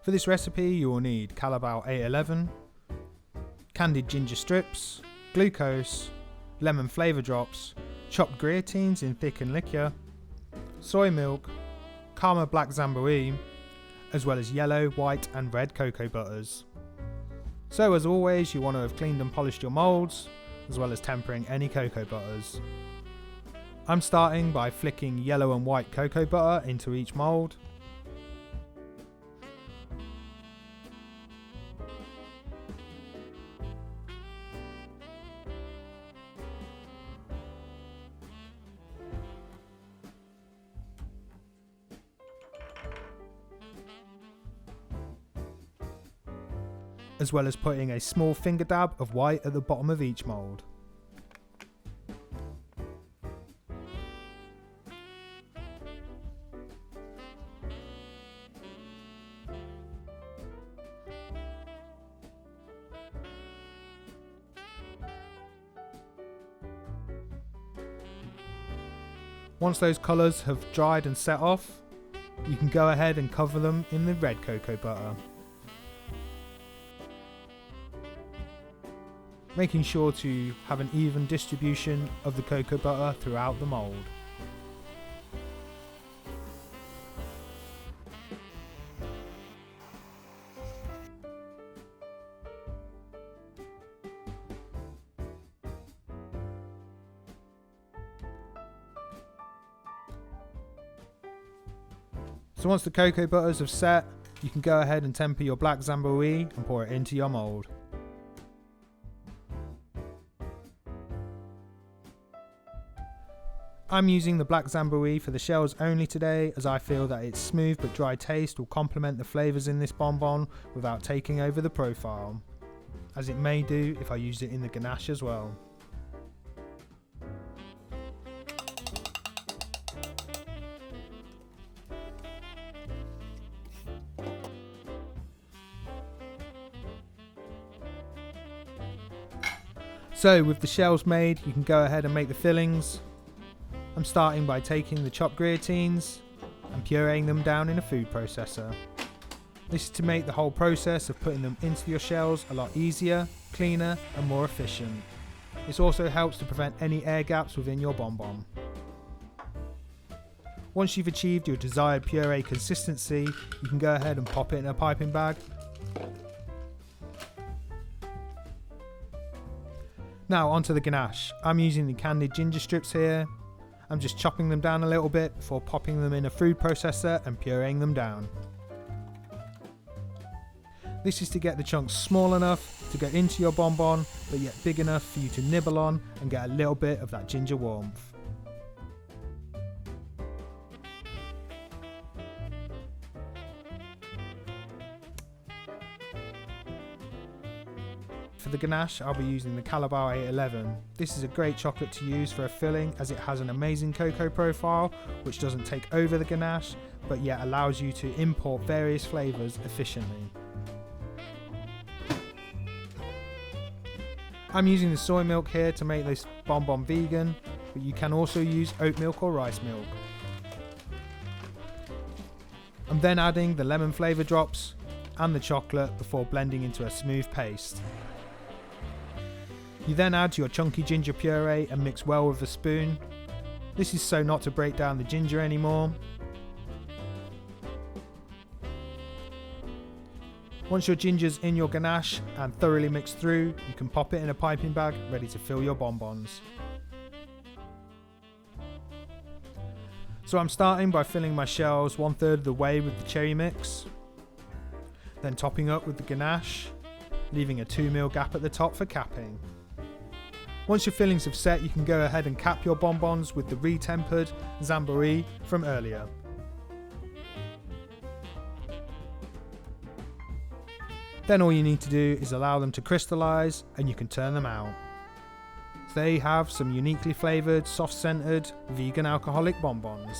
For this recipe you will need Calabar 811, candied ginger strips, glucose, lemon flavour drops, chopped Griottines in thickened liquor, soy milk, Karma black Zamboe, as well as yellow, white and red cocoa butters. So as always, you want to have cleaned and polished your moulds, as well as tempering any cocoa butters. I'm starting by flicking yellow and white cocoa butter into each mould. As well as putting a small finger dab of white at the bottom of each mould. Once those colours have dried and set off, you can go ahead and cover them in the red cocoa butter. Making sure to have an even distribution of the cocoa butter throughout the mould. So once the cocoa butters have set, you can go ahead and temper your black Zamboe and pour it into your mould. I'm using the black Zamboe for the shells only today, as I feel that its smooth but dry taste will complement the flavours in this bonbon without taking over the profile, as it may do if I use it in the ganache as well. So with the shells made, you can go ahead and make the fillings. I'm starting by taking the chopped Griottines and pureeing them down in a food processor. This is to make the whole process of putting them into your shells a lot easier, cleaner and more efficient. This also helps to prevent any air gaps within your bonbon. Once you've achieved your desired puree consistency, you can go ahead and pop it in a piping bag. Now onto the ganache. I'm using the candied ginger strips here. I'm just chopping them down a little bit before popping them in a food processor and pureeing them down. This is to get the chunks small enough to go into your bonbon, but yet big enough for you to nibble on and get a little bit of that ginger warmth. For the ganache, I'll be using the Calabar 811. This is a great chocolate to use for a filling, as it has an amazing cocoa profile which doesn't take over the ganache but yet allows you to import various flavours efficiently. I'm using the soy milk here to make this bonbon vegan, but you can also use oat milk or rice milk. I'm then adding the lemon flavour drops and the chocolate before blending into a smooth paste. You then add your chunky ginger puree and mix well with a spoon. This is so not to break down the ginger anymore. Once your ginger's in your ganache and thoroughly mixed through, you can pop it in a piping bag ready to fill your bonbons. So I'm starting by filling my shells 1/3 of the way with the cherry mix, then topping up with the ganache, leaving a 2 ml gap at the top for capping. Once your fillings have set, you can go ahead and cap your bonbons with the re-tempered Zamboe from earlier. Then all you need to do is allow them to crystallise and you can turn them out. So there you have some uniquely flavoured, soft-scented, vegan alcoholic bonbons.